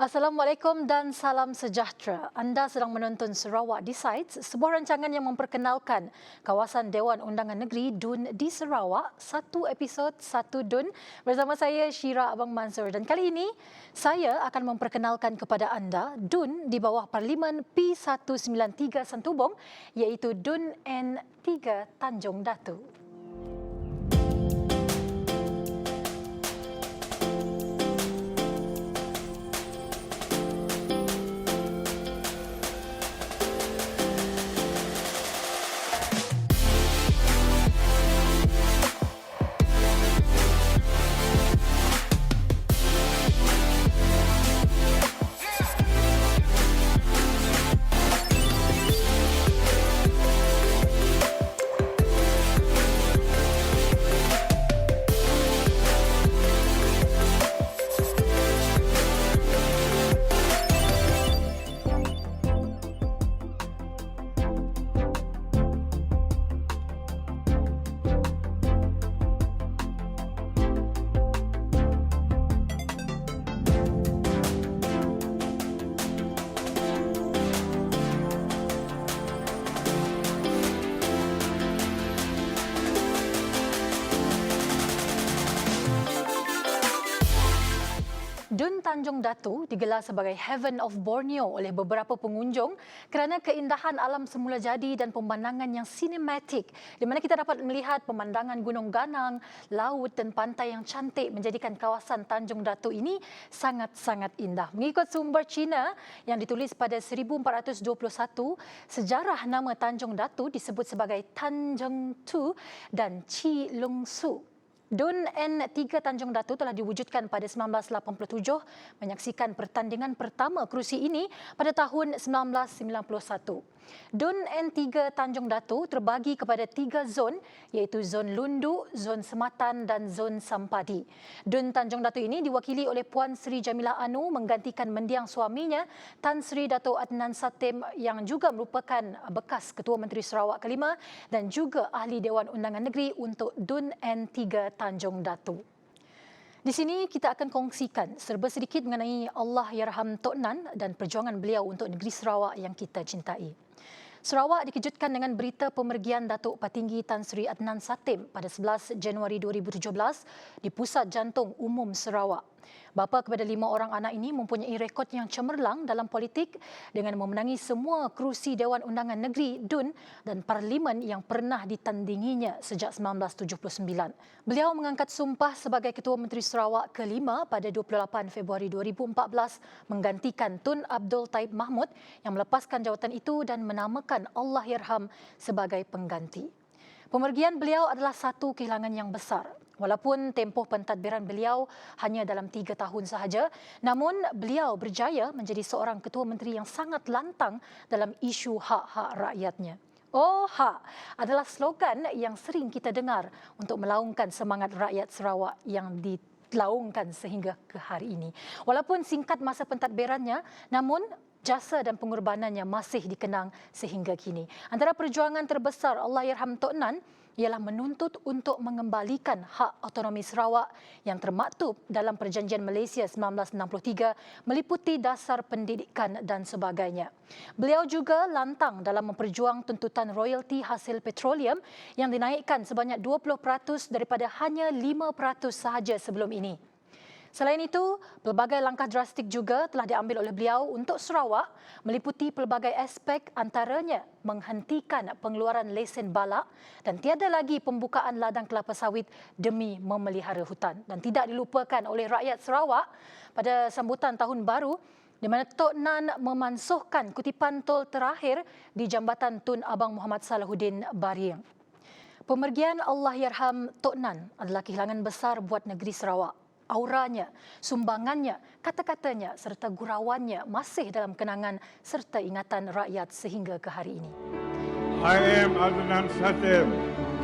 Assalamualaikum dan salam sejahtera. Anda sedang menonton Sarawak Decides, sebuah rancangan yang memperkenalkan kawasan Dewan Undangan Negeri DUN di Sarawak, satu episod, satu DUN bersama saya Syira Abang Mansur. Dan kali ini saya akan memperkenalkan kepada anda DUN di bawah Parlimen P193 Santubong, iaitu DUN N3 Tanjung Datu. DUN Tanjung Datu digelar sebagai Heaven of Borneo oleh beberapa pengunjung kerana keindahan alam semula jadi dan pemandangan yang sinematik di mana kita dapat melihat pemandangan Gunung Ganang, laut dan pantai yang cantik menjadikan kawasan Tanjung Datu ini sangat-sangat indah. Mengikut sumber Cina yang ditulis pada 1421, sejarah nama Tanjung Datu disebut sebagai Tanjung Tu dan Chi Lung Su. DUN N3 Tanjung Datu telah diwujudkan pada 1987, menyaksikan pertandingan pertama kerusi ini pada tahun 1991. DUN N3 Tanjung Datu terbagi kepada 3 zon, iaitu zon Lundu, zon Sematan dan zon Sampadi. DUN Tanjung Datu ini diwakili oleh Puan Sri Jamilah Anu menggantikan mendiang suaminya Tan Sri Dato' Adnan Satem yang juga merupakan bekas Ketua Menteri Sarawak kelima dan juga Ahli Dewan Undangan Negeri untuk DUN N3 Tanjung Datu. Di sini kita akan kongsikan serba sedikit mengenai Allahyarham Tok Nan dan perjuangan beliau untuk negeri Sarawak yang kita cintai. Sarawak dikejutkan dengan berita pemergian Datuk Patinggi Tan Sri Adnan Satem pada 11 Januari 2017 di Pusat Jantung Umum Sarawak. Bapa kepada 5 orang anak ini mempunyai rekod yang cemerlang dalam politik dengan memenangi semua kerusi Dewan Undangan Negeri DUN dan Parlimen yang pernah ditandinginya sejak 1979. Beliau mengangkat sumpah sebagai Ketua Menteri Sarawak kelima pada 28 Februari 2014 menggantikan Tun Abdul Taib Mahmud yang melepaskan jawatan itu dan menamakan Allahyarham sebagai pengganti. Pemergian beliau adalah satu kehilangan yang besar. Walaupun tempoh pentadbiran beliau hanya dalam 3 tahun sahaja, namun beliau berjaya menjadi seorang Ketua Menteri yang sangat lantang dalam isu hak-hak rakyatnya. Oh, hak adalah slogan yang sering kita dengar untuk melaungkan semangat rakyat Sarawak yang dilaungkan sehingga ke hari ini. Walaupun singkat masa pentadbirannya, namun jasa dan pengorbanannya masih dikenang sehingga kini. Antara perjuangan terbesar Allahyarham Tok Nan ialah menuntut untuk mengembalikan hak autonomi Sarawak yang termaktub dalam Perjanjian Malaysia 1963 meliputi dasar pendidikan dan sebagainya. Beliau juga lantang dalam memperjuang tuntutan royalti hasil petroleum yang dinaikkan sebanyak 20% daripada hanya 5% sahaja sebelum ini. Selain itu, pelbagai langkah drastik juga telah diambil oleh beliau untuk Sarawak meliputi pelbagai aspek antaranya menghentikan pengeluaran lesen balak dan tiada lagi pembukaan ladang kelapa sawit demi memelihara hutan. Dan tidak dilupakan oleh rakyat Sarawak pada sambutan Tahun Baru di mana Tok Nan memansuhkan kutipan tol terakhir di Jambatan Tun Abang Muhammad Salahuddin Baring. Pemergian Allahyarham Tok Nan adalah kehilangan besar buat negeri Sarawak. Auranya, sumbangannya, kata-katanya serta gurauannya masih dalam kenangan serta ingatan rakyat sehingga ke hari ini. I am Adnan Satem.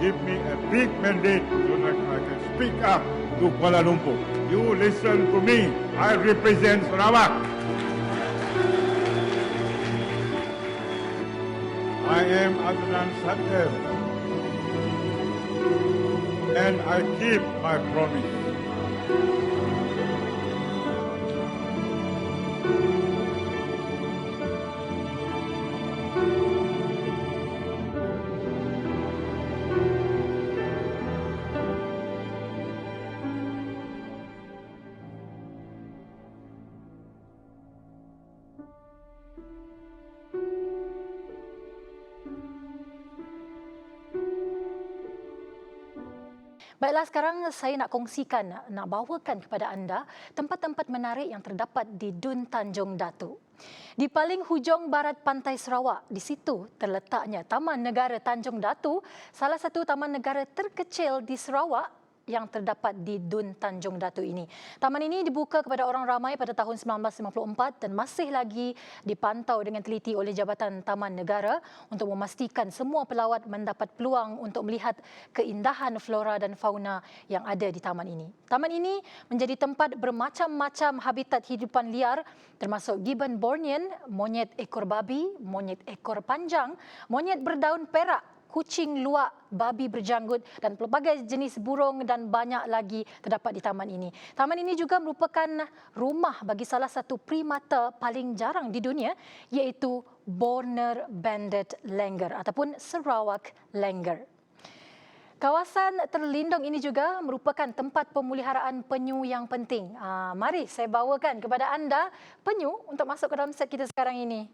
Give me a big mandate so that I can speak up to Kuala Lumpur. You listen to me. I represent Sarawak. I am Adnan Satem. And I keep my promise. Baiklah, sekarang saya nak kongsikan, nak bawakan kepada anda tempat-tempat menarik yang terdapat di Dun Tanjung Datu. Di paling hujung barat pantai Sarawak, di situ terletaknya Taman Negara Tanjung Datu, salah satu taman negara terkecil di Sarawak yang terdapat di Dun Tanjung Datu ini. Taman ini dibuka kepada orang ramai pada tahun 1954 dan masih lagi dipantau dengan teliti oleh Jabatan Taman Negara untuk memastikan semua pelawat mendapat peluang untuk melihat keindahan flora dan fauna yang ada di taman ini. Taman ini menjadi tempat bermacam-macam habitat hidupan liar termasuk gibbon bornean, monyet ekor babi, monyet ekor panjang, monyet berdaun perak, kucing luwak, babi berjanggut dan pelbagai jenis burung dan banyak lagi terdapat di taman ini. Taman ini juga merupakan rumah bagi salah satu primata paling jarang di dunia iaitu Borner Banded Langur ataupun Sarawak Langur. Kawasan terlindung ini juga merupakan tempat pemeliharaan penyu yang penting. Mari saya bawakan kepada anda penyu untuk masuk ke dalam set kita sekarang ini.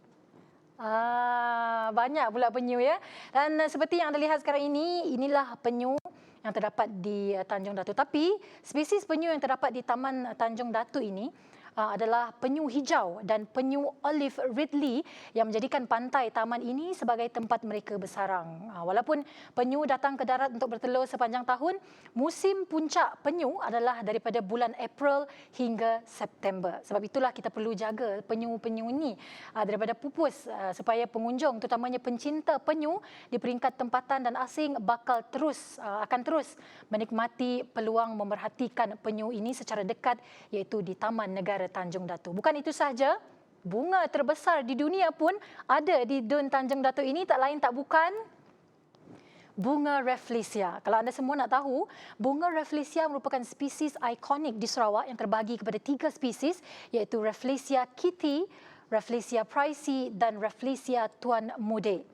Banyak pula penyu ya. Dan seperti yang anda lihat sekarang ini, inilah penyu yang terdapat di Tanjung Datu. Tapi spesies penyu yang terdapat di Taman Tanjung Datu ini adalah penyu hijau dan penyu olive ridley yang menjadikan pantai taman ini sebagai tempat mereka bersarang. Walaupun penyu datang ke darat untuk bertelur sepanjang tahun, musim puncak penyu adalah daripada bulan April hingga September. Sebab itulah kita perlu jaga penyu-penyu ini daripada pupus supaya pengunjung, terutamanya pencinta penyu di peringkat tempatan dan asing akan terus menikmati peluang memerhatikan penyu ini secara dekat iaitu di Taman Negara Tanjung Datu. Bukan itu sahaja, bunga terbesar di dunia pun ada di Dun Tanjung Datu ini, tak lain tak bukan bunga Rafflesia. Kalau anda semua nak tahu, bunga Rafflesia merupakan spesies ikonik di Sarawak yang terbagi kepada 3 spesies iaitu Rafflesia Kitty, Rafflesia Pricey dan Rafflesia Tuan Mude.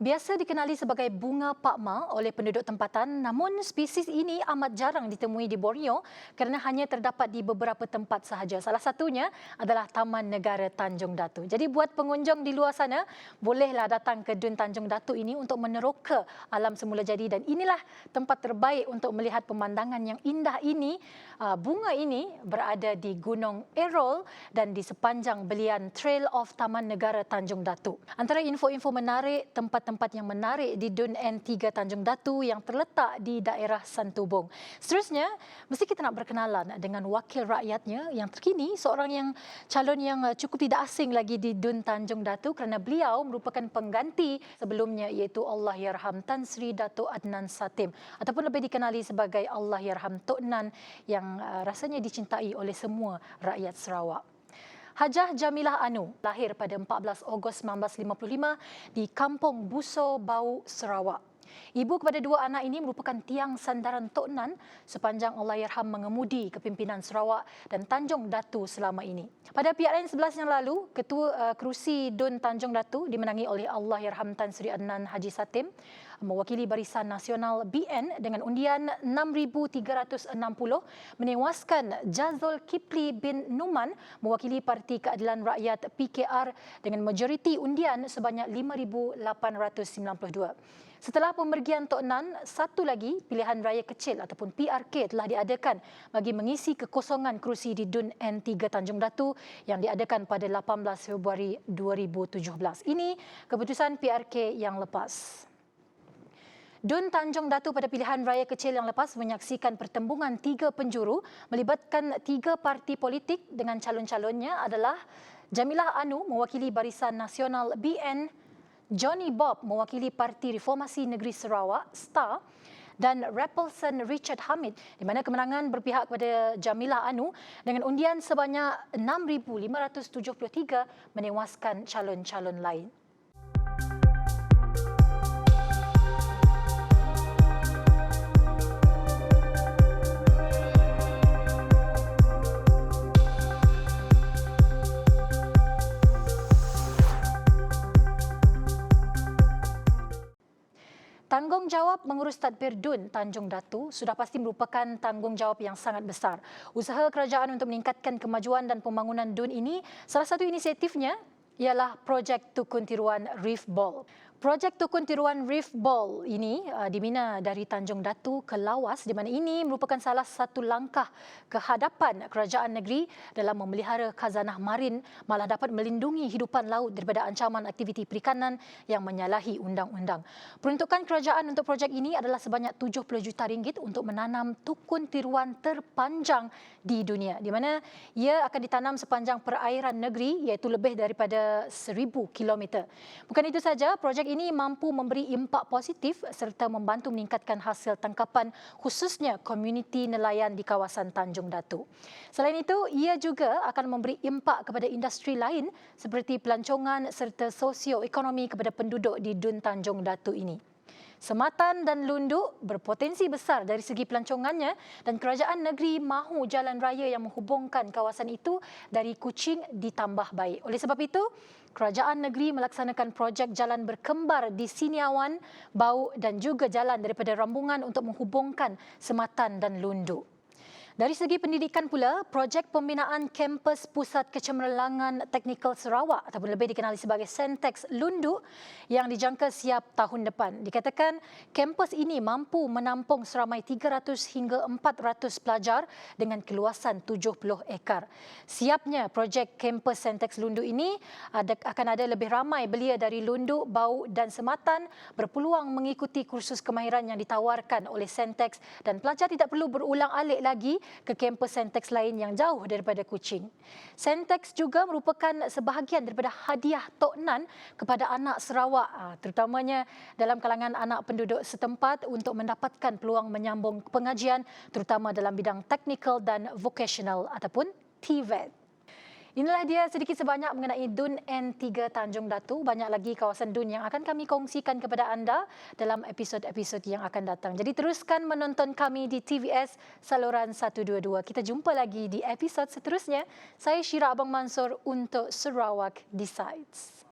Biasa dikenali sebagai bunga pakma oleh penduduk tempatan, namun spesies ini amat jarang ditemui di Borneo kerana hanya terdapat di beberapa tempat sahaja. Salah satunya adalah Taman Negara Tanjung Datu. Jadi buat pengunjung di luar sana, bolehlah datang ke Dun Tanjung Datu ini untuk meneroka alam semula jadi, dan inilah tempat terbaik untuk melihat pemandangan yang indah ini. Bunga ini berada di Gunung Errol dan di sepanjang belian Trail of Taman Negara Tanjung Datu. Antara info-info menarik, tempat yang menarik di Dun N3 Tanjung Datu yang terletak di daerah Santubong. Seterusnya, mesti kita nak berkenalan dengan wakil rakyatnya yang terkini, seorang calon yang cukup tidak asing lagi di Dun Tanjung Datu kerana beliau merupakan pengganti sebelumnya iaitu Allahyarham Tan Sri Dato' Adnan Satim ataupun lebih dikenali sebagai Allahyarham Tok Nan yang rasanya dicintai oleh semua rakyat Sarawak. Hajah Jamilah Anu lahir pada 14 Ogos 1955 di Kampung Buso Bau, Sarawak. Ibu kepada 2 anak ini merupakan tiang sandaran Tok Nan sepanjang Allahyarham mengemudi kepimpinan Sarawak dan Tanjung Datu selama ini. Pada PRN 11 yang lalu, Ketua Kerusi Dun Tanjung Datu dimenangi oleh Allahyarham Tan Sri Adnan Haji Satim mewakili Barisan Nasional BN dengan undian 6,360 menewaskan Jazul Kipli bin Numan mewakili Parti Keadilan Rakyat PKR dengan majoriti undian sebanyak 5,892. Setelah pemergian Tok Nan, satu lagi pilihan raya kecil ataupun PRK telah diadakan bagi mengisi kekosongan kerusi di Dun N3 Tanjung Datu yang diadakan pada 18 Februari 2017. Ini keputusan PRK yang lepas. Dun Tanjung Datu pada pilihan raya kecil yang lepas menyaksikan pertembungan 3 penjuru melibatkan 3 parti politik dengan calon-calonnya adalah Jamilah Anu mewakili Barisan Nasional BN, Johnny Bob mewakili Parti Reformasi Negeri Sarawak STAR dan Rappelson Richard Hamid di mana kemenangan berpihak kepada Jamilah Anu dengan undian sebanyak 6,573 menewaskan calon-calon lain. Tanggungjawab mengurus tadbir Dun Tanjung Datu sudah pasti merupakan tanggungjawab yang sangat besar. Usaha kerajaan untuk meningkatkan kemajuan dan pembangunan Dun ini, salah satu inisiatifnya ialah projek Tukun Tiruan Reef Ball. Projek Tukun Tiruan Reef Ball ini dibina dari Tanjung Datu ke Lawas, di mana ini merupakan salah satu langkah ke hadapan kerajaan negeri dalam memelihara khazanah marin, malah dapat melindungi hidupan laut daripada ancaman aktiviti perikanan yang menyalahi undang-undang. Peruntukan kerajaan untuk projek ini adalah sebanyak 70 juta ringgit untuk menanam tukun tiruan terpanjang di dunia, di mana ia akan ditanam sepanjang perairan negeri iaitu lebih daripada 1,000 kilometer. Bukan itu saja, projek ini mampu memberi impak positif serta membantu meningkatkan hasil tangkapan khususnya komuniti nelayan di kawasan Tanjung Datu. Selain itu, ia juga akan memberi impak kepada industri lain seperti pelancongan serta sosioekonomi kepada penduduk di Dun Tanjung Datu ini. Sematan dan Lunduk berpotensi besar dari segi pelancongannya dan kerajaan negeri mahu jalan raya yang menghubungkan kawasan itu dari Kuching ditambah baik. Oleh sebab itu, kerajaan negeri melaksanakan projek jalan berkembar di Siniawan, Bau dan juga jalan daripada Rambungan untuk menghubungkan Sematan dan Lunduk. Dari segi pendidikan pula, projek pembinaan kampus Pusat Kecemerlangan Teknikal Sarawak ataupun lebih dikenali sebagai Sentex Lunduk yang dijangka siap tahun depan. Dikatakan kampus ini mampu menampung seramai 300 hingga 400 pelajar dengan keluasan 70 ekar. Siapnya projek kampus Sentex Lunduk ini akan ada lebih ramai belia dari Lunduk, Bau dan Sematan berpeluang mengikuti kursus kemahiran yang ditawarkan oleh Sentex dan pelajar tidak perlu berulang-alik lagi ke kampus Sentex lain yang jauh daripada Kuching. Sentex juga merupakan sebahagian daripada hadiah Tok Nan kepada anak Sarawak, terutamanya dalam kalangan anak penduduk setempat untuk mendapatkan peluang menyambung pengajian terutama dalam bidang teknikal dan vocational ataupun TVET. Inilah dia sedikit sebanyak mengenai Dun N3 Tanjung Datu. Banyak lagi kawasan Dun yang akan kami kongsikan kepada anda dalam episod-episod yang akan datang. Jadi teruskan menonton kami di TVS saluran 122. Kita jumpa lagi di episod seterusnya. Saya Syira Abang Mansur untuk Sarawak Decides.